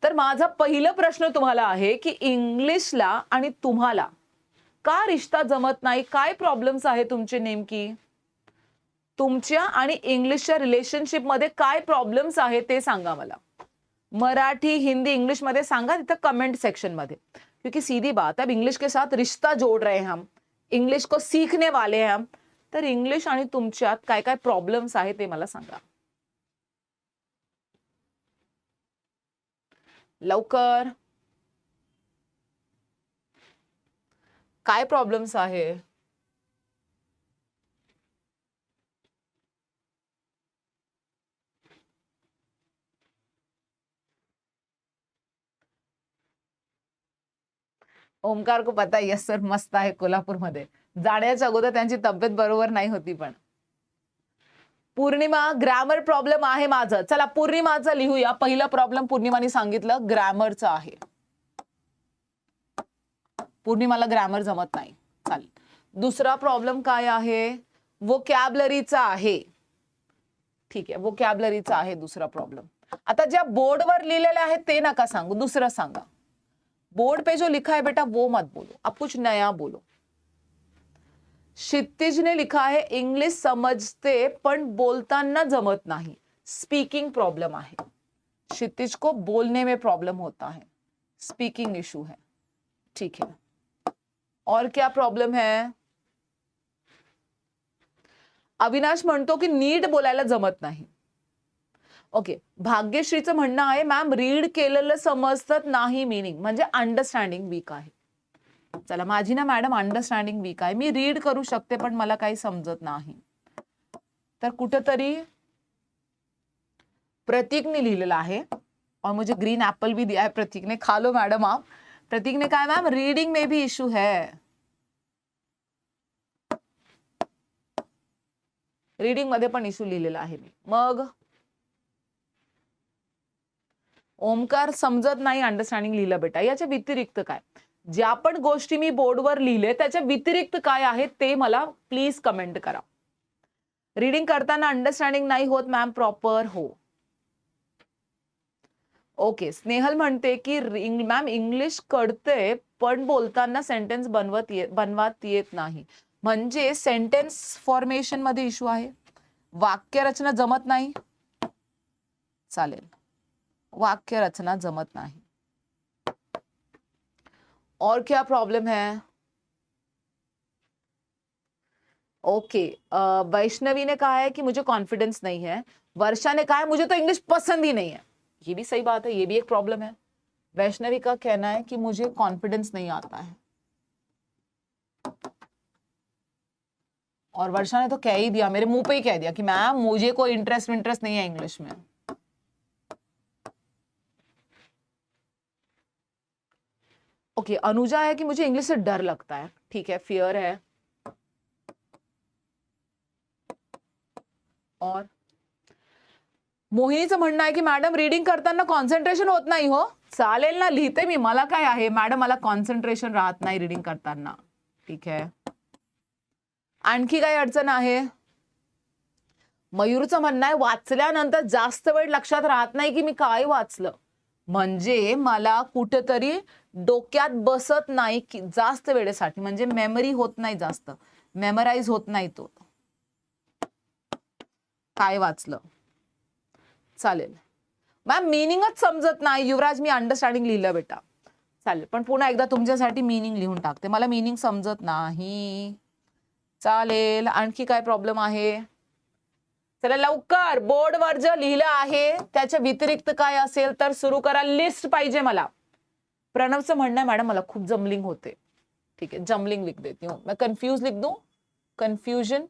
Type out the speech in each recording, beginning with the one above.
तर माझा पहिला प्रश्न तुम्हाला आहे की इंग्लिशला आणि तुम्हाला का रिश्ता जमत नाही? काय प्रॉब्लेम्स आहे तुमचे नेमकी? तुमच्या आणि इंग्लिशच्या रिलेशनशिपमध्ये काय प्रॉब्लेम्स आहेत ते सांगा मला. मराठी, हिंदी, इंग्लिश मध्ये सांगा तिथं कमेंट सेक्शन मध्ये. क्योंकि सीधी बात है, अब इंग्लिश के साथ रिश्ता जोड़ रहे हैं हम, इंग्लिश को सीखने वाले हैं हम. तर इंग्लिश आणि तुमच्यात काय काय प्रॉब्लेम्स आहेत ते मला सांगा लवकर. काय प्रॉब्लेम्स आहे? ओमकार को पता है, यस सर मस्त आहे कोल्हापूरमध्ये. जाण्याच्या अगोदर त्यांची तब्येत बरोबर नाही होती. पण पूर्णिमा, ग्रामर प्रॉब्लेम आहे माझं. चला पूर्णिमाचं लिहूया. पहिला प्रॉब्लेम पूर्णिमाने सांगितलं ग्रामरचा आहे. पूर्णिमाला ग्रामर जमत नाही. चालेल. दुसरा प्रॉब्लेम काय आहे? वोकॅब्युलरीचा आहे. ठीक आहे, वोकॅब्युलरीचा आहे दुसरा प्रॉब्लेम. आता ज्या बोर्डवर लिहिलेले आहेत ते नका सांगू, दुसरं सांगा. बोर्ड पे जो लिखा है बेटा वो मत बोलो, अब कुछ नया बोलो. क्षितिज ने लिखा है इंग्लिश समझते पण बोलताना जमत नहीं. स्पीकिंग प्रॉब्लम है. क्षितिज को बोलने में प्रॉब्लम होता है, स्पीकिंग इशू है. ठीक है, और क्या प्रॉब्लम है? अविनाश म्हणतो की नीट बोलायला जमत नाही. ओके, भाग्यश्रीचं म्हणणं आहे मॅम रीड केलेलं समजत नाही मीनिंग, म्हणजे अंडरस्टँडिंग वीक आहे. चला, माझी ना मॅडम अंडरस्टँडिंग वीक आहे. मी रीड करू शकते पण मला काही समजत नाही. तर कुठेतरी प्रतीकने लिहिलेलं आहे और मुझे ग्रीन एप्पल भी दिया है प्रतीक ने. खा लो मैडम आप. प्रतीक ने कहा मैम रीडिंग में भी इशू है. रीडिंग मध्ये पण इशू लिहिलेला आहे मी. मग ओमकार समजत नाही अंडरस्टँडिंग लिहिलं बेटा. याच्या व्यतिरिक्त काय? ज्या पण गोष्टी मी बोर्डवर लिहिले त्याच्या व्यतिरिक्त काय आहे ते मला प्लीज कमेंट करा. रीडिंग करताना अंडरस्टँडिंग नाही होत मॅम प्रॉपर. हो, ओके. स्नेहल म्हणते की मॅम इंग्लिश कळते पण बोलताना सेंटेन्स बनवत येत नाही. म्हणजे सेंटेन्स फॉर्मेशन मध्ये इशू आहे. वाक्य रचना जमत नाही. चालेल, वाक्य रचना जमत नहीं. और क्या प्रॉब्लम है? ओके, वैष्णवी ने कहा है कि मुझे कॉन्फिडेंस नहीं है. वर्षा ने कहा है मुझे तो इंग्लिश पसंद ही नहीं है. ये भी सही बात है, ये भी एक प्रॉब्लम है. वैष्णवी का कहना है कि मुझे कॉन्फिडेंस नहीं आता है. और वर्षा ने तो कह ही दिया, मेरे मुंह पे ही कह दिया कि मैम मुझे कोई इंटरेस्ट नहीं है इंग्लिश में. ओके, अनुजा है कि मुझे इंग्लिश से डर लगता है. ठीक है, फियर है. और मोहिनीचं म्हणणं आहे की मॅडम रीडिंग करताना कॉन्सन्ट्रेशन होत नाही. हो चालेल ना, लिहिते मी, मला काय आहे मॅडम, मला कॉन्सन्ट्रेशन राहत नाही रीडिंग करताना. ठीक आहे, आणखी काही अडचण आहे? मयूरचं म्हणणं आहे वाचल्यानंतर जास्त वेळ लक्षात राहत नाही की मी काय वाचलं, म्हणजे मला कुठेतरी डोक्यात बसत नाही की जास्त वेळेसाठी, म्हणजे मेमरी होत नाही, जास्त मेमराइज होत नाही तो काय वाचलं. चालेल मॅम, मीनिंगच समजत नाही. युवराज, मी अंडरस्टँडिंग लिहिलं बेटा. चालेल, पण पुन्हा एकदा तुमच्यासाठी मीनिंग लिहून टाकते, मला मीनिंग समजत नाही. चालेल, आणखी काय प्रॉब्लेम आहे? चला लवकर, बोर्डवर जे लिहिलं आहे त्याच्या व्यतिरिक्त काय असेल तर सुरू करा. लिस्ट पाहिजे मला. प्रणवचं म्हणणं आहे मॅडम मला खूप जमलिंग होते. ठीक है, जमलिंग लिख देती हूँ मैं. कन्फ्यूज लिख दूं, कन्फ्यूजन.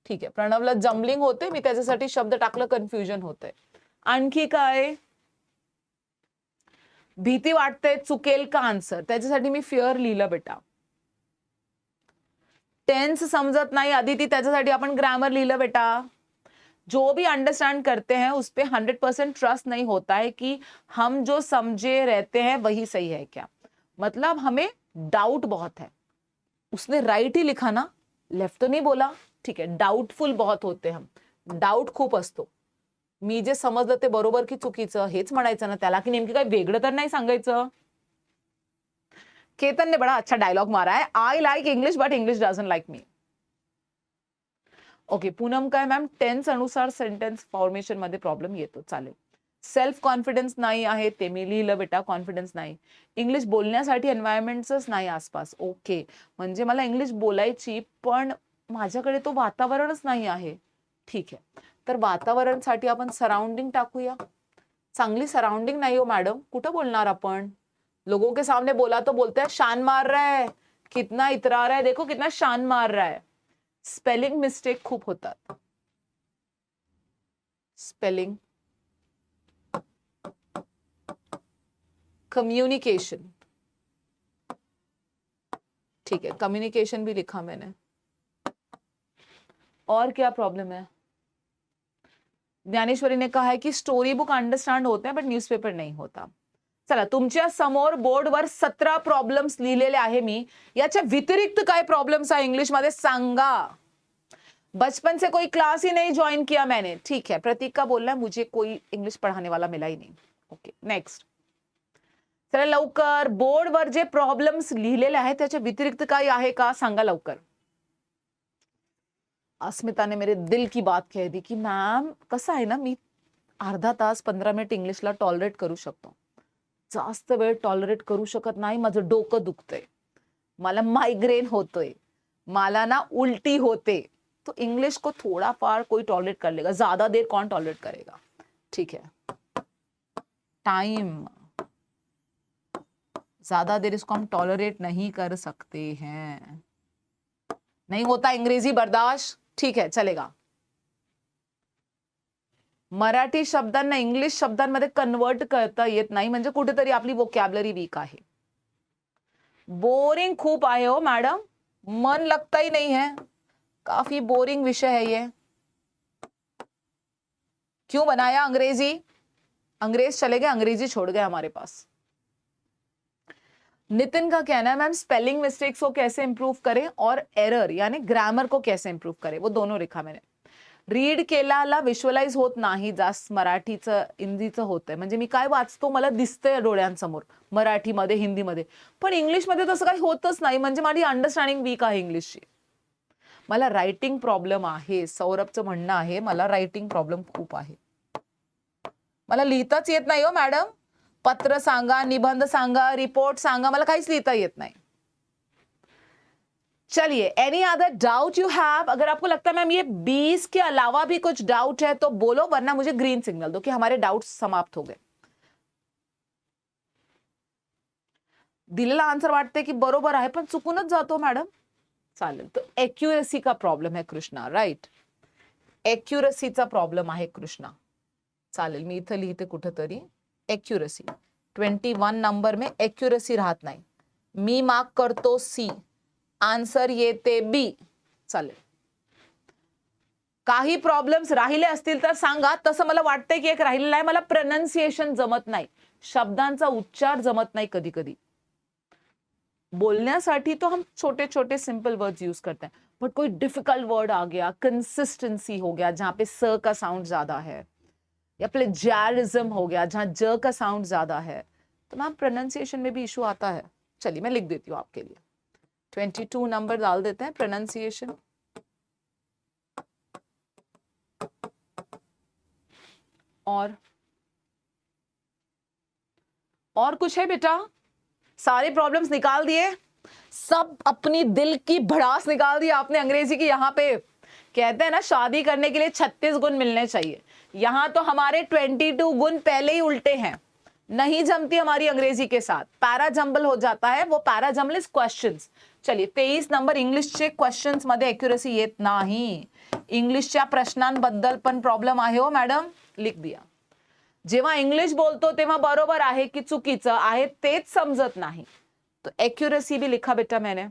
ठीक आहे, प्रणवला जमलिंग होते, मी त्याच्यासाठी शब्द टाकलं कन्फ्युजन होते. आणखी काय? भीती वाटते चुकेल का आन्सर, त्याच्यासाठी मी फिअर लिहिलं बेटा. टेन्स समझत नहीं अदिति, त्याच्यासाठी आपण ग्रामर लिहिलं बेटा. जो भी अंडरस्टैंड करते हैं उस पे 100% ट्रस्ट नहीं होता है कि हम जो समझे रहते हैं वही सही है क्या, मतलब हमें डाउट बहुत है. उसने राइट ही लिखा ना, लेफ्ट तो नहीं बोला. ठीक है, डाउटफुल बहुत होते हम, डाउट खूप असतो. मी जे समजलं ते बरोबर की चुकीचं हेच म्हणायचं ना त्याला, की नेमकी काय वेगळं तर नाही सांगायचं. केतन ने बड़ा अच्छा डायलॉग मारा है, I like English but English doesn't like me. Okay, Poonam काय मॅम टेन्स अनुसार सेंटेन्स फॉर्मेशन मध्ये प्रॉब्लेम येतो. चालेल. सेल्फ कॉन्फिडन्स नाही आहे ते मी लिहिलं बेटा, कॉन्फिडन्स नाही. इंग्लिश बोलण्यासाठी एन्व्हायरमेंटच नाही आसपास. ओके, म्हणजे मला इंग्लिश बोलायची पण माझ्याकडे तो वातावरणच नाही आहे. ठीक आहे, तर वातावरणसाठी आपण सराउंडिंग टाकूया. चांगली सराउंडिंग नाही हो मॅडम, कुठं बोलणार आपण. लोगों के सामने बोला तो बोलते हैं शान मार रहा है, कितना इतरा रहा है, देखो कितना शान मार रहा है. स्पेलिंग मिस्टेक खूप होतात. स्पेलिंग, कम्युनिकेशन, ठीक है कम्युनिकेशन भी लिखा मैंने. और क्या प्रॉब्लम है. ज्ञानेश्वरी ने कहा है की स्टोरी बुक अंडरस्टँड होते हैं बट न्यूजपेपर नहीं होता. चला, तुमच्या समोर बोर्डवर 17 प्रॉब्लेम्स लिहिलेले आहे मी. याच्या व्यतिरिक्त काय प्रॉब्लेम्स आहे इंग्लिश मध्ये सांगा. बचपन से कोई क्लास ही नहीं ज्वाइन किया मैंने. ठीक है, प्रतीक का बोलना है मुझे कोई इंग्लिश पढ़ाने वाला मिला ही नहीं. Okay, next. चला लवकर, बोर्डवर जे प्रॉब्लेम्स लिहिलेले आहेत त्याच्या व्यतिरिक्त काही आहे का सांगा लवकर. अस्मिता ने मेरे दिल की बात कह दी की मॅम कसं आहे ना, मी अर्धा तास 15 मिनिट इंग्लिशला टॉलरेट करू शकतो, जास्त वेळ टॉलरेट करू शकत नाही. माझं डोकं दुखतंय, मला माइग्रेन होतोय, मला ना उल्टी होते. तो इंग्लिश को थोड़ा फार कोई टॉलरेट कर लेगा, ज्यादा देर कौन टॉलरेट करेगा. ठीक है, टाइम, ज्यादा देर इसको हम टॉलरेट नहीं कर सकते हैं, नहीं होता अंग्रेजी बर्दाश्त. ठीक है, चलेगा. मराठी शब्दांना इंग्लिश शब्दांमध्ये कन्वर्ट करता येत नाही म्हणजे कुठेतरी आपली वोकॅब्युलरी वीक आहे. बोरिंग खूप आहे हो मॅडम, मन लगता ही नहीं है, काफी बोरिंग विषय है ये. क्यों बनाया अंग्रेजी, अंग्रेज चले गए, अंग्रेजी छोड़ गए हमारे पास. नितिन का कहना है मैम स्पेलिंग मिस्टेक्स को कैसे इंप्रूव करें और एरर यानी ग्रामर को कैसे इंप्रूव करें, वो दोनों लिखा मैंने. रीड केल्याला विज्युअलाइज होत नाही जास्त, मराठीचं हिंदीचं होतंय. म्हणजे मी काय वाचतो मला दिसतंय डोळ्यांसमोर मराठीमध्ये हिंदीमध्ये, पण इंग्लिशमध्ये तसं काही होतच नाही. म्हणजे माझी अंडरस्टँडिंग वीक आहे इंग्लिशची. मला रायटिंग प्रॉब्लेम आहे. सौरभचं म्हणणं आहे मला रायटिंग प्रॉब्लेम खूप आहे, मला लिहिताच येत नाही हो मॅडम. पत्र सांगा, निबंध सांगा, रिपोर्ट सांगा, मला काहीच लिहिता येत नाही. चलिए, any other doubt you have. अगर आपको लगता है मैम ये 20 के अलावा भी कुछ डाउट है तो बोलो, वरना मुझे ग्रीन सिग्नल दो कि हमारे डाउट्स समाप्त हो गए. दिलेला आन्सर वाटते की बरोबर आहे पण चुकूनच जातो मॅडम. चालेल, तो एक्युरेसी का प्रॉब्लेम है कृष्णा. राइट, एक्युरेसीचा प्रॉब्लेम आहे कृष्णा. चालेल, मी इथं लिहिते कुठेतरी एक्युरेसी. 21 नंबर में एक्युरेसी राहत नाही. मी मार्क करतो सी, आन्सर येते बी. चालेल, काही प्रॉब्लेम्स राहिले असतील तर सांगा. तसं मला वाटतंय की एक राहिलेला आहे, मला प्रोनाउन्सिएशन जमत नाही, शब्दांचा उच्चार जमत नाही कधी कधी. बोलण्यासाठी तो हम छोटे छोटे सिंपल वर्ड्स यूज करते हैं, बट कोई डिफिकल्ट वर्ड आ गया, कंसिस्टेंसी हो गया जहां पे स का साउंड ज्यादा है, या प्लेजरिज्म हो गया जहां ज का साउंड ज्यादा है, तो मैम प्रोनाउंसिएशन में भी इशू आता है. चलिए मैं लिख देती हूँ आपके लिए. 22 नंबर डाल देते हैं प्रोनाउंसिएशन. और कुछ है बेटा? सारे प्रॉब्लम्स निकाल दिए, सब अपनी दिल की भड़ास निकाल दी आपने अंग्रेजी की. यहाँ पे कहते हैं ना शादी करने के लिए 36 गुण मिलने चाहिए, यहाँ तो हमारे 22 गुण पहले ही उल्टे हैं. नहीं जमती हमारी अंग्रेजी के साथ, पैरा जंबल हो जाता है. वो पैरा जंबल इज क्वेश्चंस. चलिए 23 नंबर इंग्लिशचे क्वेश्चन्स मध्ये एक्युरेसी येत नाही. इंग्लिशच्या प्रश्नांबद्दल पण प्रॉब्लेम आहे हो मॅडम. लिख दिया. जेव्हा इंग्लिश बोलतो तेव्हा बरोबर आहे की चुकीचं आहे तेच समजत नाही, तो एक्युरेसी भी लिखा बेटा मैंने.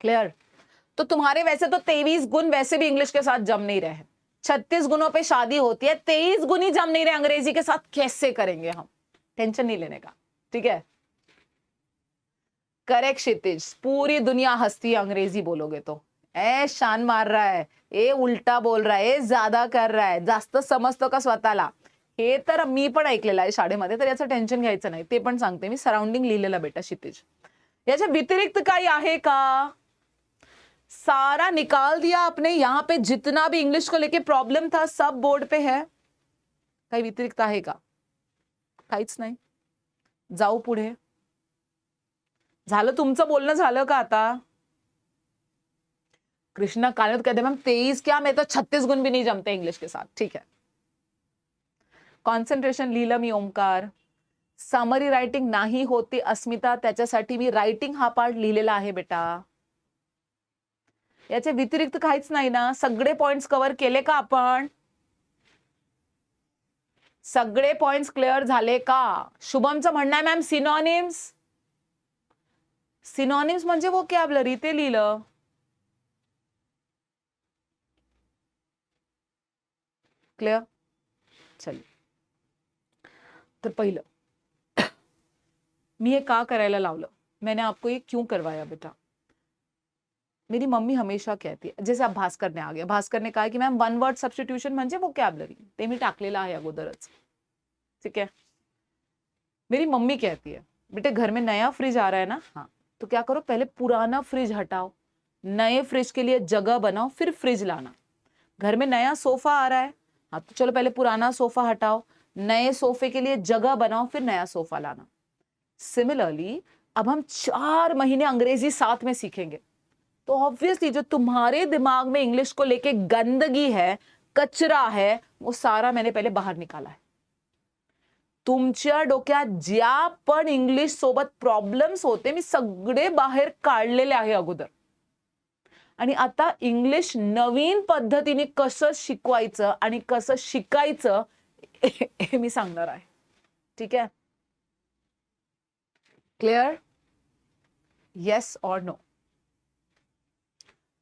क्लियर. तो तुम्हारे वैसे तो 23 गुण वैसे भी इंग्लिश के साथ जम नहीं रहे. 36 गुणों पे शादी होती है, 23 गुण ही जम नहीं रहे अंग्रेजी के साथ, कैसे करेंगे हम. टेंशन नहीं लेने का, ठीक है. करेक्ट क्षितिज, पूरी दुनिया हंसती है अंग्रेजी बोलोगे तो. ए शान मार रहा आहे, ए उलटा बोल रहा आहे, ए ज्यादा कर रहा आहे, जास्त समजतो का स्वतःला, हे तर मी पण ऐकलेलं आहे शाळेमध्ये, तर याचं टेन्शन घ्यायचं नाही. ते पण सांगते मी, सराउंडिंग लिहिलेलं बेटा क्षितिज. याच्या व्यतिरिक्त काही आहे का? सारा निकाल दिया आपने. यहाँ पे जितना भी इंग्लिश को लेके प्रॉब्लम था सब बोर्ड पे है. काही व्यतिरिक्त आहे का? काहीच नाही. जाऊ पुढे. झालं तुमचं बोलणं झालं का आता? कृष्णा कानत कहते मैम 23 क्या, मैं तो 36 गुण भी नहीं जमते इंग्लिश के साथ. ठीक है. कॉन्सन्ट्रेशन लिहिलं मी ओमकार. समरी रायटिंग नाही होती अस्मिता, त्याच्यासाठी मी रायटिंग हा पार्ट लिहिलेला आहे बेटा. याच्या व्यतिरिक्त काहीच नाही ना. सगळे पॉइंट्स कव्हर केले का आपण? सगळे पॉइंट्स क्लिअर झाले का? शुभमचं म्हणणं आहे मॅम सिनॉनिम्स. सिनॉनिम्स म्हणजे व्होकॅब्युलरी, ते लिहिलं. क्लिअर. चलिए. तर पहिलं मी हे का करायला लावलं, मैंने आपको ये क्यों करवाया बेटा? मेरी मम्मी हमेशा कहती है, जैसे आप भास्कर ने आ गया, भास्कर ने कहा कि मैम वन वर्ड सब्स्टिट्यूशन म्हणजे वोकॅब्युलरी, ते मी टाकलेलं आहे अगोदरच. ठीक है. मेरी मम्मी कहती है बेटे घर में नया फ्रिज आ रहा है ना, हाँ तो क्या करो पहले पुराना फ्रिज हटाओ, नए फ्रिज के लिए जगह बनाओ, फिर फ्रिज लाना. घर में नया सोफा आ रहा है, हाँ तो चलो पहले पुराना सोफा हटाओ, नए सोफे के लिए जगह बनाओ, फिर नया सोफा लाना. सिमिलरली अब हम 4 महीने अंग्रेजी साथ में सीखेंगे, तो ऑब्वियसली जो तुम्हारे दिमाग में इंग्लिश को लेके गंदगी है, कचरा है, वो सारा मैंने पहले बाहर निकाला है. तुमच्या डोक्यात ज्या पण इंग्लिश सोबत प्रॉब्लेम्स होते मी सगळे बाहेर काढलेले आहे अगोदर. आणि आता इंग्लिश नवीन पद्धतीने कसं शिकवायचं आणि कसं शिकायचं हे मी सांगणार आहे. ठीक आहे. क्लियर? यस और नो?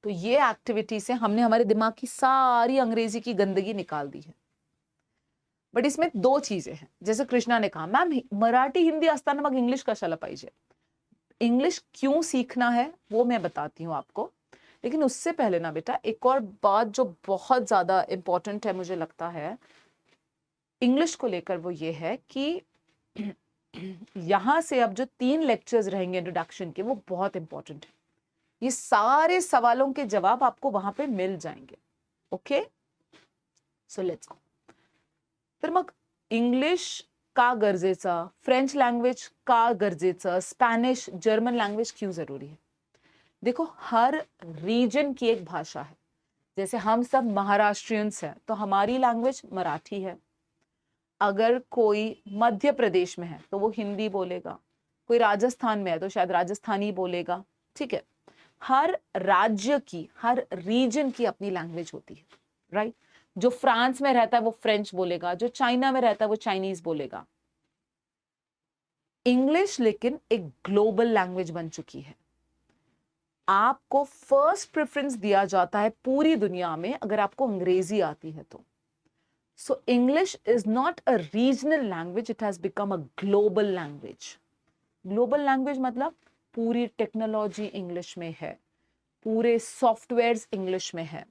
तो ये एक्टिविटी से हमने हमारे दिमाग की सारी अंग्रेजी की गंदगी निकाल दी है. बट इसमें 2 चीजें हैं. जैसे कृष्णा ने कहा मैम मराठी हिंदी असताना मग इंग्लिश कशाला पाहिजे? इंग्लिश क्यों सीखना है वो मैं बताती हूँ आपको. लेकिन उससे पहले ना बेटा एक और बात जो बहुत ज्यादा इंपॉर्टेंट है मुझे लगता है इंग्लिश को लेकर, वो ये है कि यहां से अब जो 3 लेक्चर्स रहेंगे इंट्रोडक्शन के, वो बहुत इंपॉर्टेंट है. ये सारे सवालों के जवाब आपको वहां पे मिल जाएंगे. Okay, so let's go. तर मग इंग्लिश का गरजेचा, फ्रेंच लैंग्वेज का गरजेचं, स्पॅनिश जर्मन लैंग्वेज क्यों जरूरी है? देखो हर रीजन की एक भाषा है. जैसे हम सब महाराष्ट्रियंस हैं तो हमारी लैंग्वेज मराठी है. अगर कोई मध्य प्रदेश में है तो वो हिंदी बोलेगा, कोई राजस्थान में है तो शायद राजस्थानी बोलेगा. ठीक है. हर राज्य की, हर रीजन की अपनी लैंग्वेज होती है. राइट. जो फ्रांस में रहता है वो फ्रेंच बोलेगा, जो चाइना में रहता है वो चाइनीज बोलेगा. इंग्लिश लेकिन एक ग्लोबल लैंग्वेज बन चुकी है. आपको फर्स्ट प्रेफरेंस दिया जाता है पूरी दुनिया में अगर आपको अंग्रेजी आती है तो. So English is not a regional language, it has become a global language. Global language मतलब पूरी टेक्नोलॉजी इंग्लिश में है, पूरे सॉफ्टवेयर्स इंग्लिश में है.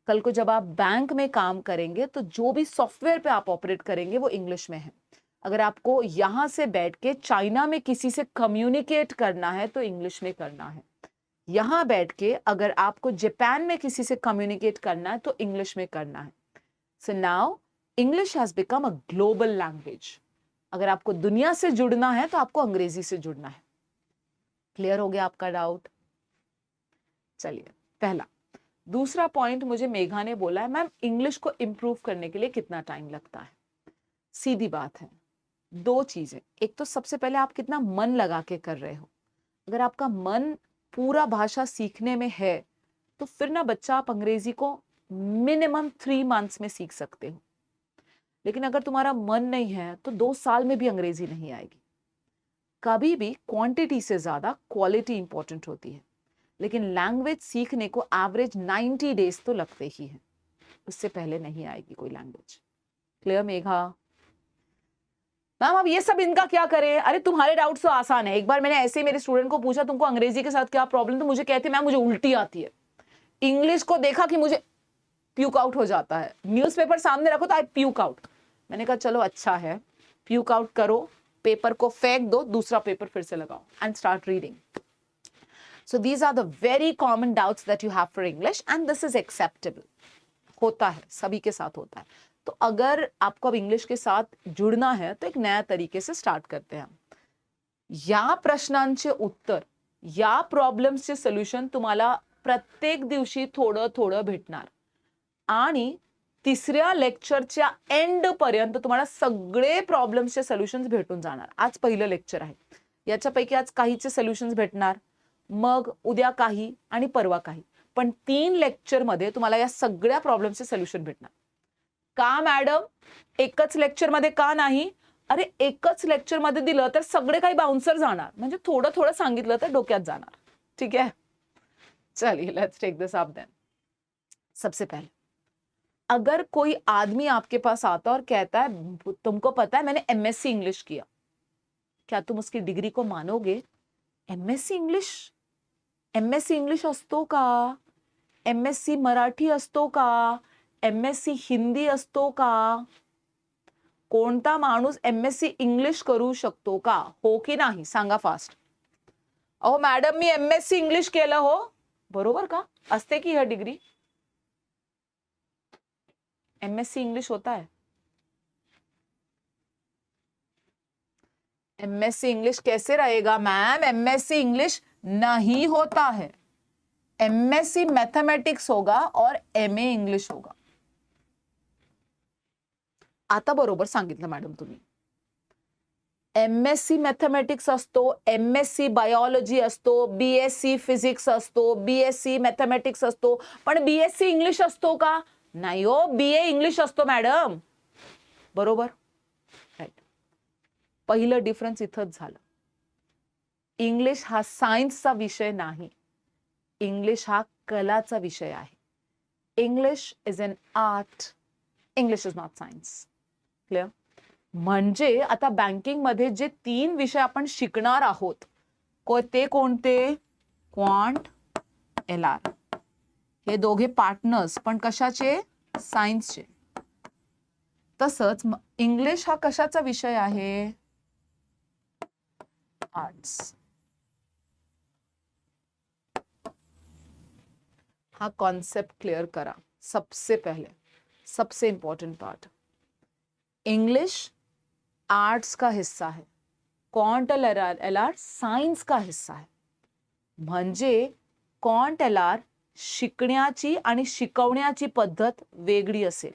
कल को जब आप बैंक में काम करेंगे तो जो भी सॉफ्टवेयर पे आप ऑपरेट करेंगे वो इंग्लिश में है. अगर आपको यहां से बैठ के चाइना में किसी से कम्युनिकेट करना है तो इंग्लिश में करना है. यहां बैठ के अगर आपको जापान में किसी से कम्युनिकेट करना है तो इंग्लिश में करना है. So now English has become a global language. अगर आपको दुनिया से जुड़ना है तो आपको अंग्रेजी से जुड़ना है. क्लियर हो गया आपका डाउट? चलिए पहला. दूसरा पॉइंट मुझे मेघा ने बोला है मैम इंग्लिश को इंप्रूव करने के लिए कितना टाइम लगता है? सीधी बात है, 2 चीजें. एक तो सबसे पहले आप कितना मन लगा के कर रहे हो. अगर आपका मन पूरा भाषा सीखने में है तो फिर ना बच्चा आप अंग्रेजी को मिनिमम 3 मंथ्स में सीख सकते हो. लेकिन अगर तुम्हारा मन नहीं है तो 2 साल में भी अंग्रेजी नहीं आएगी. कभी भी क्वांटिटी से ज्यादा क्वालिटी इंपॉर्टेंट होती है. लेकिन लैंग्वेज सीखने को एवरेज 90 डेज तो लगते ही हैं, उससे पहले नहीं आएगी कोई लैंग्वेज. क्लियर मेघा? मैम अब ये सब इनका क्या करें? अरे तुम्हारे डाउट्स तो आसान है. एक बार मैंने ऐसे ही मेरे स्टूडेंट को पूछा तुमको अंग्रेजी के साथ क्या प्रॉब्लम, तो मुझे कहते मैम मुझे उल्टी आती है. इंग्लिश को देखा कि मुझे प्यूक आउट हो जाता है, न्यूज़पेपर सामने रखो तो आई प्यूक आउट। मैंने कहा चलो अच्छा है, प्यूक आउट करो, पेपर को फेंक दो, दूसरा पेपर फिर से लगाओ end start reading. So these are the very common doubts that you have for English and this is acceptable. होता है, सभी के साथ होता है। तो अगर आपको अब इंग्लिश के साथ जुड़ना है तो एक नया तरीके से स्टार्ट करते हैं। या प्रश्नांचे उत्तर या प्रॉब्लेम्सचे सोल्युशन तुम्हाला प्रत्येक दिवशी थोडं थोडं भेटणार आणि तिसऱ्या लेक्चरच्या एंड पर्यंत तुम्हाला सगळे प्रॉब्लेम्सचे सोल्युशन्स भेटून जाणार। आज पहिलं लेक्चर आहे, याच्यापैकी आज काहीचे सोल्युशन्स भेटणार, मग उद्या काही आणि परवा काही, पण 3 लेक्चर मध्ये तुम्हाला या सगळ्या प्रॉब्लेम्सचे सोल्युशन भेटणार। का मॅडम एकच लेक्चर मध्ये का नाही? अरे एकच लेक्चर मध्ये दिलं तर सगळे काही बाउन्सर जाणार, म्हणजे थोडं थोडं सांगितलं तर डोक्यात जाणार। ठीक है, चलिए let's take this up then. सबसे पहले अगर कोई आदमी आपके पास आता और कहता है तुमको पता है मैंने एमएससी इंग्लिश किया, क्या तुम उसकी डिग्री को मानोगे? एमएससी इंग्लिश, एमएससी इंग्लिश असतो का? एमएससी मराठी असतो का? एमएससी हिंदी असतो का? कोणता माणूस एमएससी इंग्लिश करू शकतो का? हो की नाही सांगा फास्ट। अहो मॅडम मी एमएससी इंग्लिश केलं हो, बरोबर का? असते की यह डिग्री? एमएससी इंग्लिश होता है? एमएससी इंग्लिश कैसे रहेगा मैम? एमएससी इंग्लिश नहीं होता है, एमएससी मैथमेटिक्स होगा और एमए इंग्लिश होगा। आता बरोबर सांगितलं मॅडम तुम्ही। एमएससी मैथमेटिक्स असतो, एमएससी बायोलॉजी असतो, बीएससी फिजिक्स असतो, बीएससी मैथमेटिक्स असतो, पण बीएससी इंग्लिश असतो का? नाही हो, बीए इंग्लिश असतो मॅडम, बरोबर राईट। पहिलं डिफरन्स इथंच झालं। इंग्लिश हा सायन्सचा विषय नाही, इंग्लिश हा कलाचा विषय आहे। English is an art, English is not science. Clear? म्हणजे आता बँकिंग मध्ये जे 3 विषय आपण शिकणार आहोत ते कोणते? क्वांट, एलआर, हे दोघे पार्टनर्स, पण कशाचे? सायन्सचे। तसंच इंग्लिश हा कशाचा विषय आहे? आर्ट्स। हा कॉन्सेप्ट क्लियर करा सबसे पहले, सबसे इंपॉर्टेंट पार्ट। इंग्लिश आर्ट्स का हिस्सा है, क्वांट एलआर सायन्स का हिस्सा है। म्हणजे क्वांट एलआर शिकण्याची आणि शिकवण्याची पद्धत वेगळी असेल,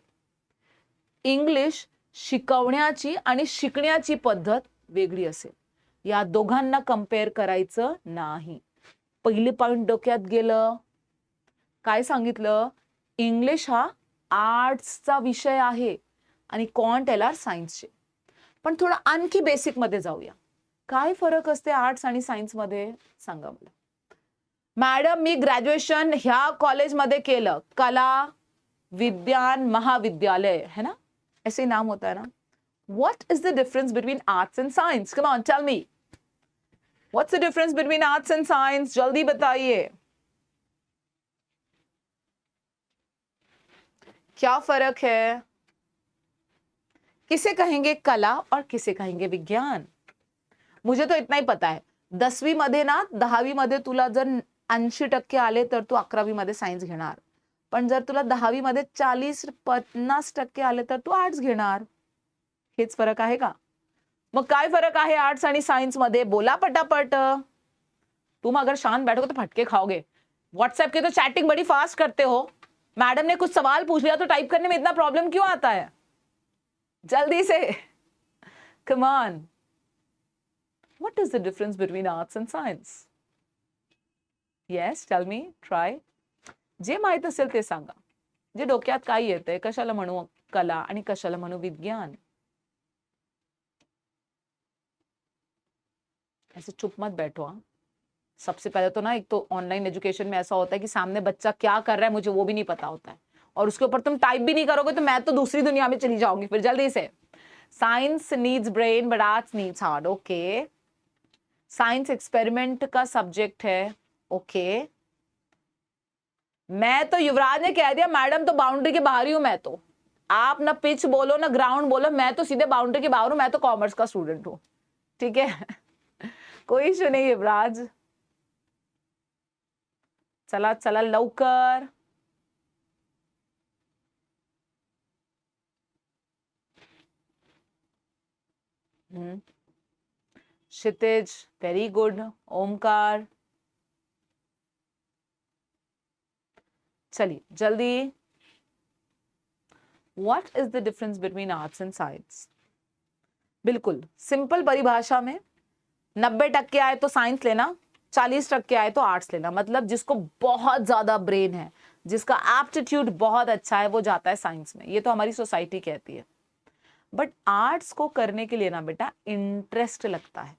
इंग्लिश शिकवण्याची आणि शिकण्याची पद्धत वेगळी असेल। या दोघांना कंपेअर करायचं नाही। पहिली पॉइंट डोक्यात गेलं, काय सांगितलं? इंग्लिश हा आर्ट्सचा विषय आहे आणि क्वांट एलआर सायन्सचे। पण थोडं आणखी बेसिक मध्ये जाऊया, काय फरक असते आर्ट्स आणि सायन्स मध्ये सांगा मला। मॅडम मी ग्रॅज्युएशन ह्या कॉलेज मध्ये केलं, कला विज्ञान महाविद्यालय है ना, ऐसे नाम होता है ना। What is the difference between arts end science? Come on tell me, what's the difference between arts end science? जल्दी बताइए, क्या फर्क है? किसे कहेंगे कला और किसे कहेंगे विज्ञान? मुझे तो इतना ही पता है, 10वी मध्ये ना 10वी मध्ये तुला जर 80% आले तर तू 11वी मध्ये सायन्स घेणार, पण जर तुला 10वी मध्ये 40-50% आले तर तू आर्ट्स घेणार। हेच फरक आहे का? मग काय फरक आहे आर्ट्स आणि सायन्स मध्ये? बोला पटापट। तुम अगर शांत बैठोगे तो फटके खाओगे। व्हाट्सएप की तो चैटिंग बड़ी फास्ट करते हो, मैडम ने कुछ सवाल पूछ लिया तो टाइप करने में इतना प्रॉब्लम क्यों आता है? जल्दी से, come on. What is the difference between arts and science? Yes, tell me, try. जे माहित असेल ते सांगा, जे डोक्यात काय येतंय, कशाला म्हणू कला आणि कशाला म्हणू विज्ञान। ऐसे चुप मत बैठो। हाँ, सबसे पहले तो ना, एक तो ऑनलाइन एजुकेशन में ऐसा होता है कि सामने बच्चा क्या कर रहा है मुझे वो भी नहीं पता होता है, और उसके ऊपर तुम टाइप भी नहीं करोगे तो मैं तो दूसरी दुनिया में चली जाऊंगी फिर। जल्दी से, science needs brain but arts needs heart. Okay, science experiment का सब्जेक्ट है, ओके। मैं तो, युवराज ने कह दिया मैडम तो बाउंड्री के बाहर ही हूं मैं तो। आप ना पिच बोलो ना ग्राउंड बोलो, मैं तो सीधे बाउंड्री के बाहर हूं, मैं तो कॉमर्स का स्टूडेंट हूं। ठीक है कोई इशू नहीं युवराज। चला चला लवकर। क्षितिज वेरी गुड। ओमकार चलिए जल्दी। What is the difference between arts end science? बिल्कुल सिंपल परिभाषा में 90% आए तो साइंस लेना, 40% आए तो आर्ट्स लेना। मतलब जिसको बहुत ज्यादा ब्रेन है, जिसका एप्टीट्यूड बहुत अच्छा है, वो जाता है साइंस में। ये तो हमारी सोसाइटी कहती है। बट आर्ट्स को करने के लिए ना बेटा इंटरेस्ट लगता है।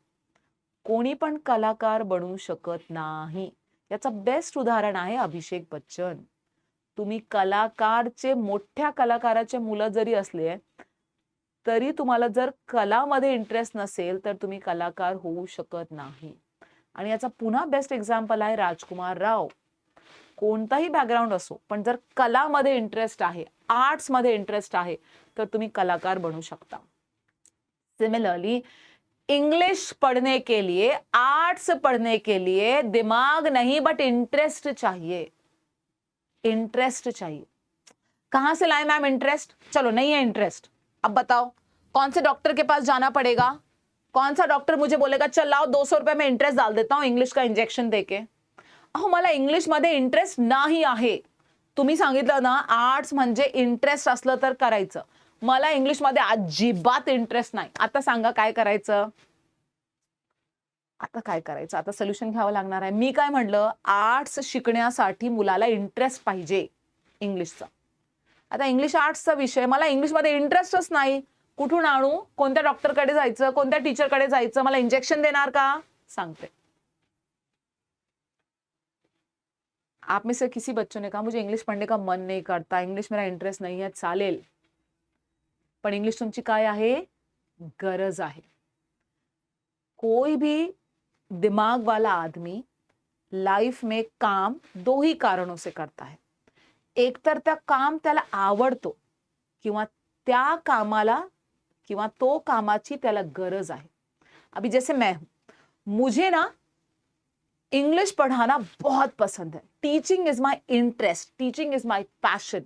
कोणी पण कलाकार बनू शकत नाही। याचा बेस्ट उदाहरण आहे अभिषेक बच्चन। तुम्ही कलाकारचे, मोठ्या कलाकाराचे मुलं जरी असले तरी तुम्हाला जर कलामध्ये इंटरेस्ट नसेल तर तुम्ही कलाकार होऊ शकत नाही। आणि याचा पुन्हा बेस्ट एक्झाम्पल आहे राजकुमार राव। कोणताही बॅकग्राऊंड असो, पण जर कलामध्ये इंटरेस्ट आहे, आर्ट्स मध्ये इंटरेस्ट आहे, तर तुम्ही कलाकार बनू शकता। सिमिलरली इंग्लिश पढ़ने के लिए, आर्ट्स पढ़ने के लिए दिमाग नहीं बट इंटरेस्ट चाहिए। इंटरेस्ट चाहिए। कहां से लाए मैम इंटरेस्ट? चलो नहीं है इंटरेस्ट, अब बताओ कौन से डॉक्टर के पास जाना पड़ेगा? कौन सा डॉक्टर मुझे बोलेगा चल लाओ 200 रुपए में इंटरेस्ट डाल देता हूं इंग्लिश का इंजेक्शन देके? अहो मला इंग्लिश मध्ये इंटरेस्ट नाही आहे। तुम्ही सांगितलं ना आर्ट्स म्हणजे इंटरेस्ट असलं तर करायचं, मला इंग्लिश मध्ये अजिबात इंटरेस्ट नाही। आता सांगा काय करायचं? आता काय करायचं? आता सोल्युशन घ्यावं लागणार आहे। मी काय म्हटलं, आर्ट्स शिकण्यासाठी मुलाला इंटरेस्ट पाहिजे इंग्लिशचा। आता इंग्लिश आर्ट्सचा विषय, मला इंग्लिश मध्ये इंटरेस्टच नाही, कुठून आणू? कोणत्या डॉक्टरकडे जायचं? कोणत्या टीचरकडे जायचं? मला इंजेक्शन देणार का? सांगते। आप में से किसी बच्चों ने कहा मुझे इंग्लिश पढ़ने का मन नहीं करता, इंग्लिश मेरा इंटरेस्ट नहीं है। चालेल, पण इंग्लिश तुमची काय आहे? गरज आहे। कोई भी दिमाग वाला आदमी लाइफ में काम दो ही कारणों से करता है। एक तर त्या काम त्याला आवडतो किंवा त्या कामाला किंवा तो कामाची त्याला गरज आहे। अभी जैसे मैं हूं, मुझे ना इंग्लिश पढ़ाना बहुत पसंद है। Teaching is my interest, teaching is my passion.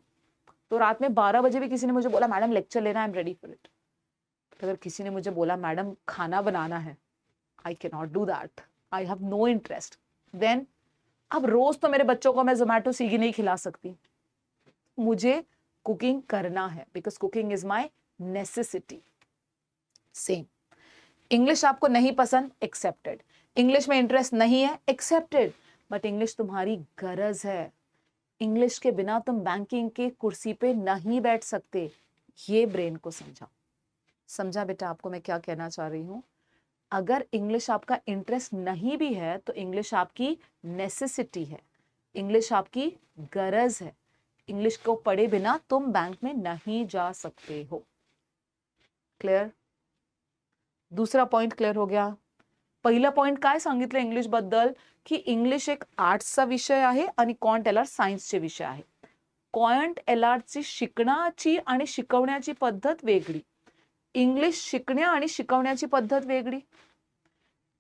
तो रात में 12 बजे भी किसी ने मुझे बोला मैडम लेक्चर लेना, I am ready for it. अगर किसी ने मुझे बोला मैडम खाना बनाना है, I can not do that, I have no interest. Then अब रोज तो मेरे बच्चों को मैं जोमैटो स्विगी नहीं खिला सकती, मुझे कुकिंग करना है because cooking is my necessity. Same, English आपको नहीं पसंद, एक्सेप्टेड। इंग्लिश में इंटरेस्ट नहीं है, एक्सेप्टेड। बट इंग्लिश तुम्हारी गरज है। इंग्लिश के बिना तुम बैंकिंग की कुर्सी पे नहीं बैठ सकते। ये ब्रेन को समझा। समझा बेटा आपको मैं क्या कहना चाह रही हूं? अगर इंग्लिश आपका इंटरेस्ट नहीं भी है तो इंग्लिश आपकी नेसेसिटी है, इंग्लिश आपकी गरज है। इंग्लिश को पढ़े बिना तुम बैंक में नहीं जा सकते हो। क्लियर? दूसरा पॉइंट क्लियर हो गया। पहिला पॉइंट काय सांगितलं इंग्लिश बद्दल, की इंग्लिश एक आर्ट्सचा विषय आहे आणि क्वांट एलआर सायन्सचे विषय आहे। क्वांट एलआरची शिकण्याची आणि शिकवण्याची पद्धत वेगळी, इंग्लिश शिकण्या आणि शिकवण्याची पद्धत वेगळी।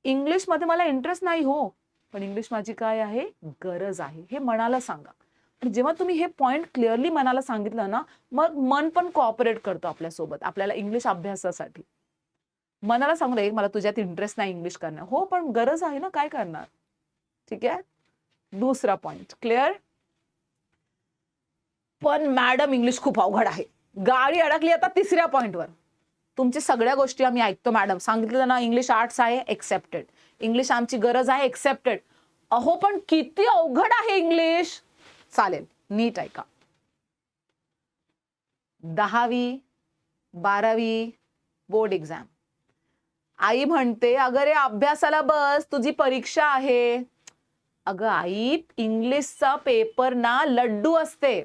इंग्लिश मध्ये मला इंटरेस्ट नाही हो, पण इंग्लिश माझी काय आहे? गरज आहे, हे मनाला सांगा। आणि जेव्हा तुम्ही हे पॉइंट क्लिअरली मनाला सांगितलं ना, मग मन पण कोऑपरेट करतो आपल्या सोबत, आपल्याला इंग्लिश अभ्यासासाठी। मनाला सांगू दे मला तुझ्यात इंटरेस्ट नाही इंग्लिश करणार, हो पण गरज आहे ना, काय करणार? ठीक आहे। दुसरा पॉइंट क्लिअर? पण मॅडम इंग्लिश खूप अवघड आहे, गाडी अडकली आता तिसऱ्या पॉइंटवर। तुमची सगळ्या गोष्टी आम्ही ऐकतो मॅडम, सांगितलं ना इंग्लिश आर्ट्स आहे, एक्सेप्टेड। इंग्लिश आमची गरज आहे, एक्सेप्टेड। अहो पण किती अवघड आहे इंग्लिश। चालेल, नीट ऐका। 10वी 12वी बोर्ड एग्जाम, आई म्हणते अगं रे अभ्यासाला बस, तुझी परीक्षा आहे। अगं आई, इंग्लिशचा पेपर ना लड्डू असते।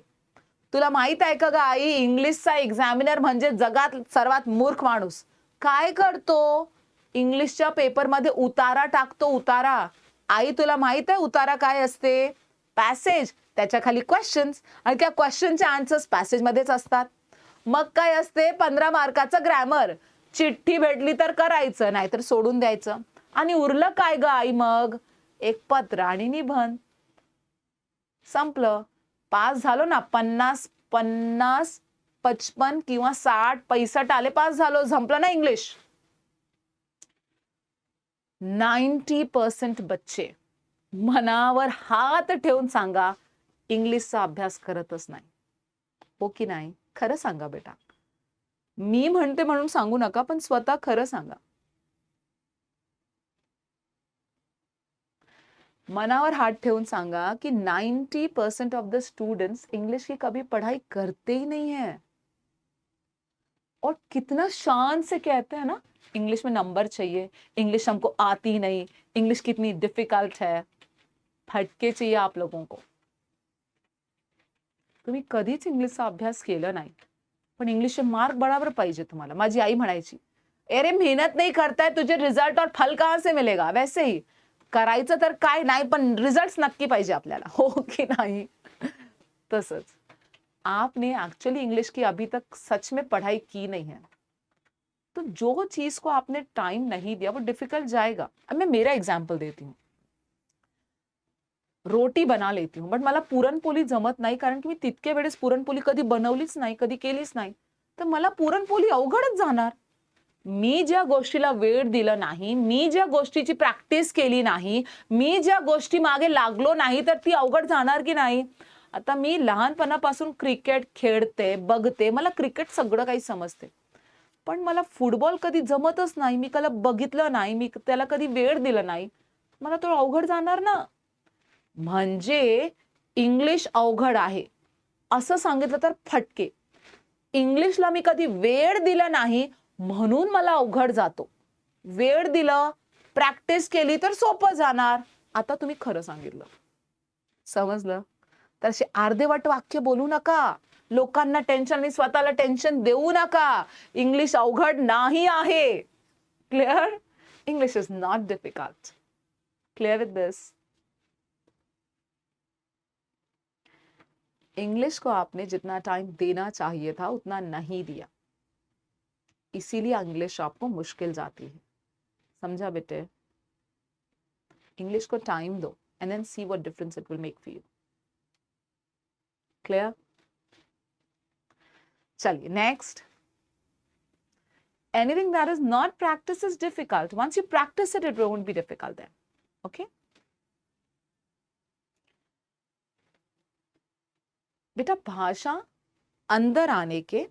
तुला माहित आहे का ग आई, इंग्लिशचा एक्झामिनर म्हणजे जगात सर्वात मूर्ख माणूस। काय करतो? इंग्लिशच्या पेपरमध्ये उतारा टाकतो, उतारा। आई तुला माहित आहे उतारा काय असते? पॅसेज, त्याच्या खाली क्वेश्चन्स आणि त्या क्वेश्चनचे आन्सर्स पॅसेजमध्येच असतात. मग काय असते 15 मार्काचं ग्रॅमर. चिठ्ठी भेटली तर करायचं, नाहीतर सोडून द्यायचं. आणि उरलं काय ग आई मग? एक पत्र आणि निबंध. संपलं. पास झालो ना. 50, 50, 55 किंवा 60 65 आले, पास झालो. संपलं ना इंग्लिश. 90% बच्चे मनावर हात ठेवून सांगा, इंग्लिशचा अभ्यास करतच नाही. हो की नाही? खरं सांगा बेटा. मी म्हणते म्हणून सांगू नका, पण स्वतः खरं सांगा. मनावर हाथ ठेवून सांगा कि 90% ऑफ द स्टूडेंट्स इंग्लिश की कभी पढ़ाई करते ही नहीं है. और कितना शान से कहते हैं ना, इंग्लिश में नंबर चाहिए, इंग्लिश हमको आती नहीं, इंग्लिश कितनी डिफिकल्ट है. फटके चाहिए आप लोगों को. तुम्ही कधीच इंग्लिशचा अभ्यास केला नाही, पण इंग्लिशचे मार्क बराबर पाहिजे तुम्हाला. माझी आई म्हणायची, अरे मेहनत नहीं करता है तुझे रिजल्ट और फल कहां से मिलेगा. वैसे ही करायचं तर काय नाही, पण रिजल्ट्स नक्की पाहिजे आपल्याला. हो की नाही? तसंच आपने एक्चुअली इंग्लिश की अभी तक सच में पढ़ाई की नहीं है, तो जो चीज को आपने टाइम नहीं दिया वो डिफिकल्ट जाएगा. अब मैं मेरा एग्जाम्पल देती हूँ. रोटी बना लेती हूँ, बट मला पुरणपोळी जमत नाही, कारण की मी तितके वेळेस पुरणपोळी कधी बनवलीच नाही, कधी केलीच नाही. तर मला पुरणपोळी अवघडच जाणार. मी ज्या गोष्टीला वेळ दिला नाही, मी ज्या गोष्टीची प्रॅक्टिस केली नाही, मी ज्या गोष्टी मागे लागलो नाही, तर ती अवघड जाणार की नाही. आता मी लहानपणापासून क्रिकेट खेळते, बघते, मला क्रिकेट सगळं काही समजते, पण मला फुटबॉल कधी जमतच नाही. मी कधी बघितलं नाही, मी त्याला कधी वेळ दिला नाही, मला तो अवघड जाणार ना. म्हणजे इंग्लिश अवघड आहे असं सांगितलं तर फटके. इंग्लिशला मी कधी वेळ दिला नाही म्हणून मला अवघड जातो. वेळ दिलं, प्रॅक्टिस केली तर सोपं जाणार. आता तुम्ही खरं सांगितलं. समजलं? तर असे अर्धवट वाक्य बोलू नका. लोकांना टेन्शन आणि स्वतःला टेन्शन देऊ नका. इंग्लिश अवघड नाही आहे. Clear? English is not difficult. Clear with this? English को आपने जितना टाइम देना चाहिए था उतना नहीं दिया, इसीलिए इंग्लिश आपको मुश्किल जाती है. समझा बेटे? इंग्लिश को टाइम दो and then see what difference it will make for you. Clear? चलिए next. Anything that is not practice is difficult. Once you practice it, it won't be difficult then. Okay बेटा, भाषा अंदर आने के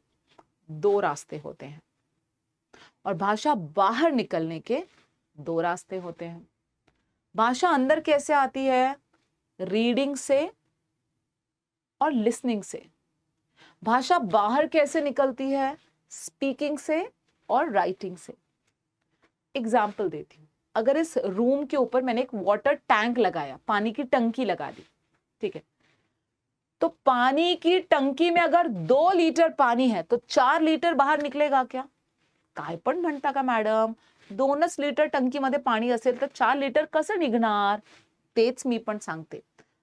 2 रास्ते होते हैं और भाषा बाहर निकलने के 2 रास्ते होते हैं. भाषा अंदर कैसे आती है? रीडिंग से और लिसनिंग से. भाषा बाहर कैसे निकलती है? स्पीकिंग से और राइटिंग से. एग्जाम्पल देती हूं. अगर इस रूम के ऊपर मैंने एक वाटर टैंक लगाया, पानी की टंकी लगा दी, ठीक है, तो पानी की टंकी में अगर 2 लीटर पानी है तो 4 लीटर बाहर निकलेगा क्या? काय पण म्हणता का मॅडम? 2च लीटर टंकीमध्ये पाणी असेल तर 4 लीटर कसं निघणार? तेच मी पण सांगते.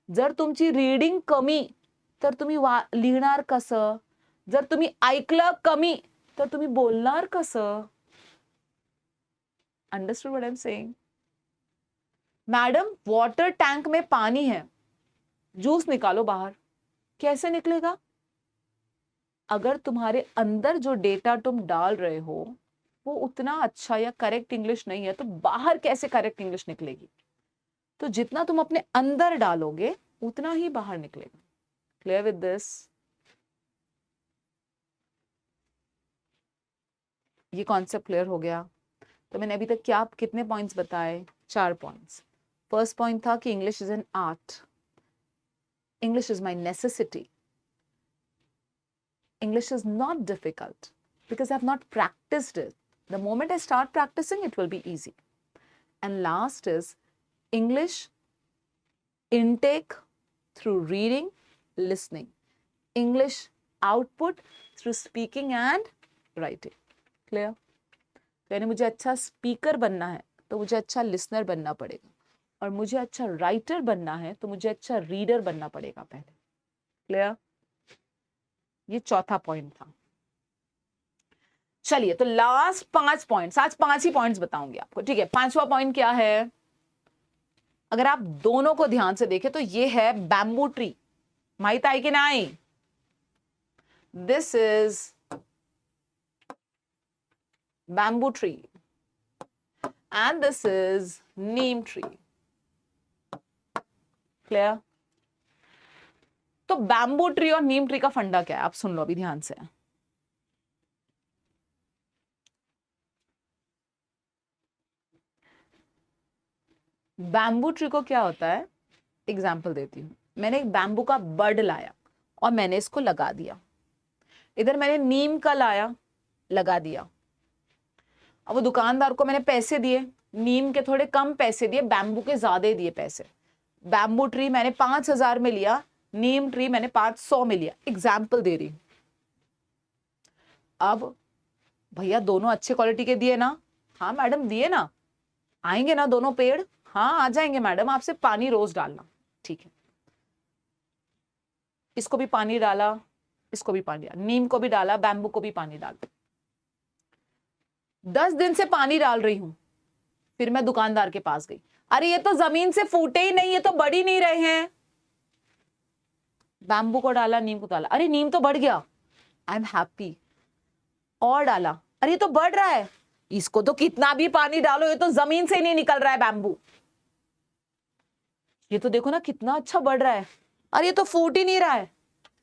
जर तुमची रीडिंग कमी तर तुम्ही लिहिणार कसं? जर तुम्ही ऐकलं कमी तर तुम्ही बोलणार कसं? Understood what I am saying? Madam, water tank में पानी है, जूस निकालो बाहर. कैसे निकलेगा? अगर तुम्हारे अंदर जो डेटा तुम डाल रहे हो वो उतना अच्छा या करेक्ट इंग्लिश नहीं है, तो बाहर कैसे करेक्ट इंग्लिश निकलेगी? तो जितना तुम अपने अंदर डालोगे उतना ही बाहर निकलेगा. क्लियर विद दिस? ये कॉन्सेप्ट क्लियर हो गया? तो मैंने अभी तक क्या कितने पॉइंट्स बताए? 4 पॉइंट्स. फर्स्ट पॉइंट था कि English is an art. English is my necessity. English is not difficult because I've not practiced it. The moment I start practicing, it will be easy. And last is English intake through reading, listening. English output through speaking and writing. Clear? यानी मुझे अच्छा speaker बनना है तो मुझे अच्छा listener बनना पड़ेगा. और मुझे अच्छा राइटर बनना है तो मुझे अच्छा रीडर बनना पड़ेगा पहले। क्लियर? ये चौथा पॉइंट था। चलिए, तो लास्ट 5 पॉइंट्स, आज 5 ही पॉइंट्स बताऊंगी आपको, ठीक है। 5वां पॉइंट क्या है? अगर आप दोनों को ध्यान से देखें तो ये है बैम्बू ट्री, माहित आहे की नाही? This is bamboo tree and this is neem tree. Clear? तो बैम्बू ट्री और नीम ट्री का फंडा क्या है, आप सुन लो अभी ध्यान से। बैम्बू ट्री को क्या होता है, एग्जाम्पल देती हूं। मैंने एक बैम्बू का बड लाया और मैंने इसको लगा दिया। इधर मैंने नीम का लाया, लगा दिया। अब वो दुकानदार को मैंने पैसे दिए, नीम के थोड़े कम पैसे दिए, बैम्बू के ज्यादा दिए पैसे। बैम्बू ट्री मैंने 5,000 में लिया, नीम ट्री मैंने 500 में लिया। एग्जाम्पल दे रही हूं। अब भैया दोनों अच्छे क्वालिटी के दिए ना? हाँ मैडम दिए ना। आएंगे ना दोनों पेड़? हाँ आ जाएंगे मैडम, आपसे पानी रोज डालना। ठीक है, इसको भी पानी डाला, इसको भी पानी डाला, नीम को भी डाला, बैम्बू को भी पानी डाला। 10 दिन से पानी डाल रही हूं। फिर मैं दुकानदार के पास गई, अरे ये तो जमीन से फूटे ही नहीं, ये तो बढ़ ही नहीं रहे हैं। बैम्बू को डाला, नीम को डाला, अरे नीम तो बढ़ गया, आई एम हैप्पी। और डाला, अरे ये तो बढ़ रहा है, इसको तो कितना भी पानी डालो ये तो जमीन से नहीं निकल रहा है बैम्बू। ये तो देखो ना कितना अच्छा बढ़ रहा है, अरे ये तो फूट ही नहीं रहा है।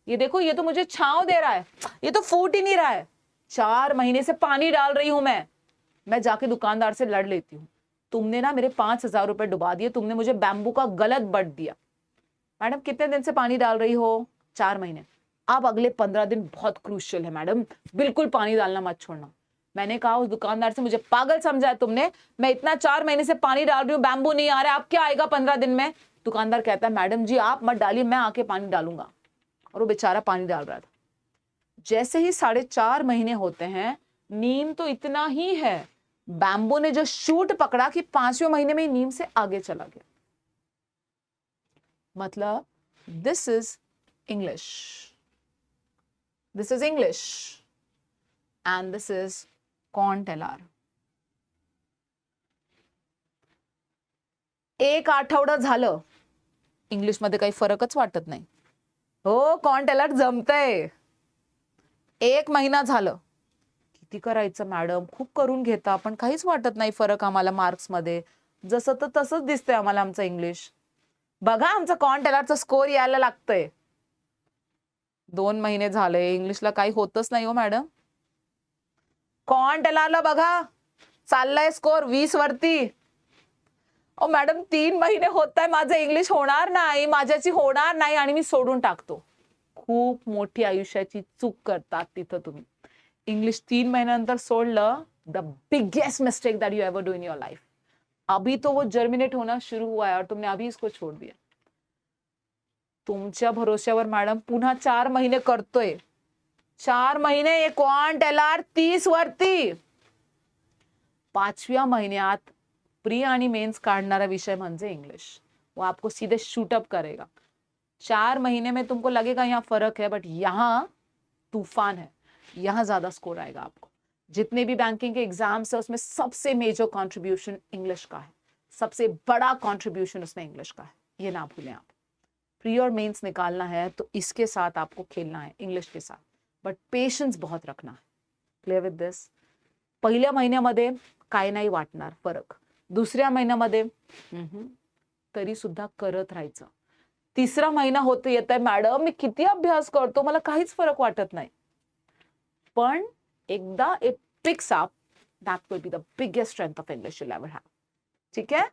ये देखो ये तो मुझे छांव दे रहा है, ये तो फूट ही नहीं रहा है। 4 महीने से पानी डाल रही हूं मैं जाके दुकानदार से लड़ लेती हूँ, तुमने ना मेरे 5,000 रुपए डुबा दिए, तुमने मुझे बैम्बू का गलत बड दिया। मैडम कितने दिन से पानी डाल रही हो? 4 महीने। अब अगले 15 दिन बहुत क्रूशियल है मैडम, बिल्कुल पानी डालना मत छोड़ना। मैंने कहा उस दुकानदार से, मुझे पागल समझा है तुमने, मैं इतना 4 महीने से पानी डाल रही हूँ, बैम्बू नहीं आ रहा है, अब क्या आएगा 15 दिन में? दुकानदार कहता है मैडम जी आप मत डालिए, मैं आके पानी डालूंगा। और वो बेचारा पानी डाल रहा था। जैसे ही 4.5 महीने होते हैं, नीम तो इतना ही है, बैम्बू ने जो शूट पकड़ा कि 5वें महीने में ही नीम से आगे चला गया। मतलब this is English, this is English and this is कॉन्टेलार। एक आठवडा झालं, इंग्लिश मध्ये काही फरकच वाटत नाही हो, कॉन्टेलार जमतंय। 1 महिना झालं, किती करायचं मॅडम, खूप करून घेता पण काहीच वाटत नाही फरक आम्हाला मार्क्स मध्ये, जसं तर तसंच दिसतंय आम्हाला आमचं इंग्लिश। बघा आमचं कॉन्टेलारचा स्कोर यायला लागतंय। 2 महिने झाले इंग्लिशला काही होतच नाही हो मॅडम। कॉन्टेलारला बघा चाललाय स्कोर 20 वरती। ओ मॅडम 3 महिने होत आहे, माझं इंग्लिश होणार नाही, माझ्याची होणार नाही आणि मी सोडून टाकतो। खूप मोठी आयुष्याची चूक करतात तिथं तुम्ही। इंग्लिश 3 महीनंतर सोडलं, the biggest mistake that you ever do in your life. अभी तो वो जर्मिनेट होना शुरू हुआ है और तुमने अभी इसको छोड़ दिया। तुमच्या भरोश्यावर मॅडम पुन्हा 4 महिने करतोय, 4 महिने ये क्वांटेलार 30 वरती। 5व्या महिन्यात प्री आणि मेंस काढणारा विषय म्हणजे इंग्लिश, वो आपको सीधे शूटअप करेगा। 4 महीने में तुमको लगेगा यहाँ फर्क है, बट यहाँ तूफान है, यहाँ ज्यादा स्कोर आएगा आपको। जितने भी बैंकिंग के एग्जाम्स है उसमें सबसे मेजर कंट्रीब्यूशन इंग्लिश का है, सबसे बड़ा कंट्रीब्यूशन उसमें इंग्लिश का है, ये ना भूलें आप। प्री और मेंस निकालना है तो इसके साथ आपको खेलना है, इंग्लिश के साथ, बट पेशन्स बहुत रखना है। क्लियर विथ दिस? पहिल्या महिन्यामध्ये काय नाही वाटणार फरक, दुसऱ्या महिन्यामध्ये तरी सुद्धा करत राहायचं। तिसरा महिना होत येत आहे, मॅडम मी किती अभ्यास करतो मला काहीच फरक वाटत नाही, पण एकदा it picks up, that will be the biggest strength of English you ever have. ठीक है?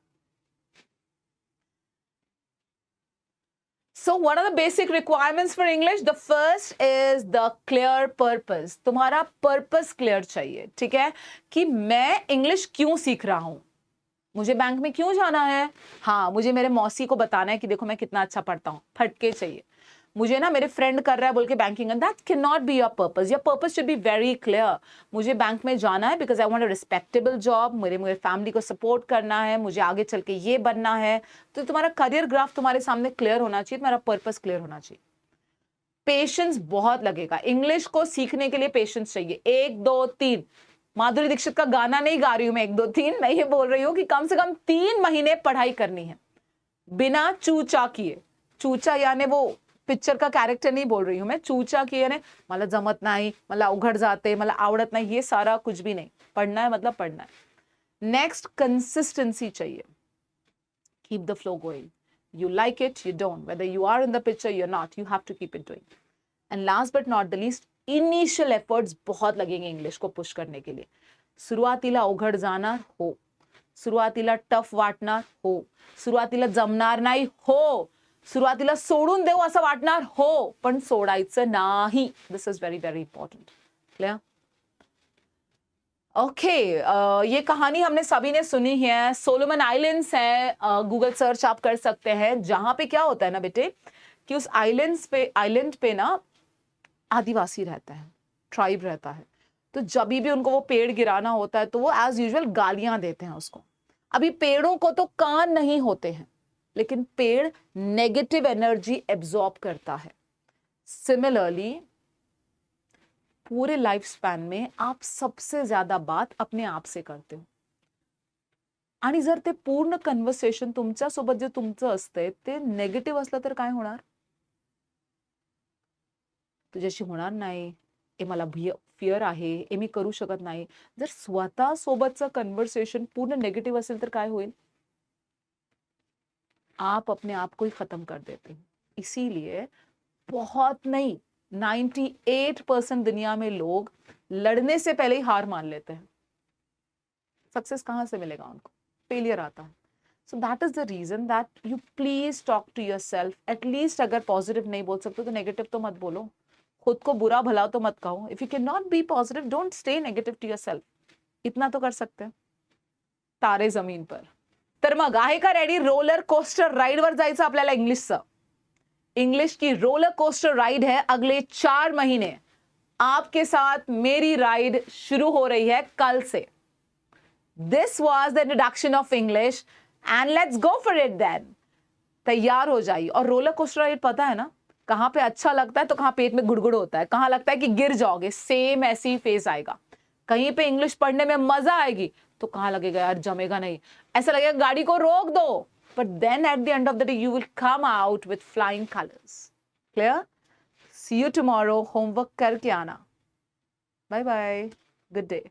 So what are the basic requirements for English? The first is the clear purpose. तुम्हारा purpose clear चाहिए, ठीक है, कि मैं इंग्लिश क्यों सीख रहा हूं, मुझे बैंक में क्यों जाना है, हाँ मुझे मेरे मौसी को बताना है कि देखो मैं कितना अच्छा पढ़ता हूँ, फटके चाहिए। मुझे ना मेरे फ्रेंड कर रहा है बोल के banking, and that can not be your purpose. Your purpose should be very clear. मुझे बैंक में जाना है because I want a respectable job, मेरे फैमिली को सपोर्ट करना है, मुझे आगे चल के ये बनना है। तो तुम्हारा करियर ग्राफ तुम्हारे सामने क्लियर होना चाहिए, तुम्हारा पर्पस क्लियर होना चाहिए। पेशेंस बहुत लगेगा, इंग्लिश को सीखने के लिए पेशेंस चाहिए। 1 2 3, माधुरी दीक्षित का गाना नहीं गा रही हूं मैं 1 2 3, मैं ये बोल रही हूं कि कम से कम 3 महीने पढ़ाई करनी है बिना चूचा किए। चूचा यानी वो पिक्चर का कैरेक्टर नहीं बोल रही हूं मैं, चूचा किए ने मला जमत नाही, मला अवघड जाते, मला आवडत नाही, ये सारा कुछ भी नहीं। पढ़ना है मतलब पढ़ना है। नेक्स्ट, कंसिस्टेंसी चाहिए। Keep the flow going. You like it, you don't. Whether you are in the picture, you're not. You have to keep it doing. And last but not the least, initial efforts बहुत लगेंगे English को push करने के लिए। सुरुवातीला अवघड जाणार हो, सुरुवातीला टफ वाटणार हो, सुरुवातीला जमणार नाही हो, सुरुवातीला सोडून देऊ असं वाटणार हो, पण सोडायचं नाही। This is very very important. Clear? Okay, ये कहानी हमने सभी ने सुनी है। सोलोमन आइलैंड्स है, गूगल सर्च आप कर सकते हैं, जहां पे क्या होता है ना बेटे कि उस आइलैंड पे ना आदिवासी रहता है, ट्राइब रहता है। तो जब भी उनको वो पेड़ गिराना होता है तो वो एज यूजुअल गालियां देते हैं उसको। अभी पेड़ों को तो कान नहीं होते हैं, लेकिन पेड़ नेगेटिव एनर्जी एब्जॉर्ब करता है। सिमिलरली पूरे लाइफ स्पॅन में आप सबसे ज्यादा बात अपने आप से करते हो, आणि जर ते पूर्ण कन्व्हर्सेशन तुमच्यासोबत जे तुमचं असतंय ते नेगेटिव्ह असलं तर काय होणार? तुझ्याशी होणार नाही, हे मला फिअर आहे, हे मी करू शकत नाही। जर स्वतः सोबतचं कन्व्हर्सेशन पूर्ण नेगेटिव्ह असेल तर काय होईल? आप अपने आप को ही खत्म कर देते हो। इसीलिए बहुत नहीं, 98% दुनिया में लोग लड़ने से पहले ही हार मान लेते हैं। सक्सेस कहां से मिलेगा उनको? फेलियर आता है। So that is the reason that you please talk to yourself. At least अगर पॉजिटिव नहीं बोल सकते तो नेगेटिव तो मत बोलो, खुद को बुरा भला तो मत कहो। If you can not be positive, don't stay negative to yourself. इतना तो कर सकते हैं तारे जमीन पर। तर मग आहे का रेडी रोलर कोस्टर राईडवर जायचं आपल्याला इंग्लिशचं? इंग्लिश की रोलर कोस्टर राइड है अगले 4 महीने। आपके साथ मेरी राइड शुरू हो रही है कल से। This was the introduction of English and let's go for it then. तैयार हो जाइए। और रोलर कोस्टर राइड पता है ना कहां पे अच्छा लगता है तो कहां पेट में गुड़गुड़ होता है, कहां लगता है कि गिर जाओगे, सेम ऐसी फेज आएगा। कहीं पे इंग्लिश पढ़ने में मजा आएगी तो कहां लगेगा यार जमेगा नहीं, ऐसा लगेगा गाड़ी को रोक दो। But then at the end of the day, you will come out with flying colors. Clear? See you tomorrow. Homework करके आना. Bye bye. Good day.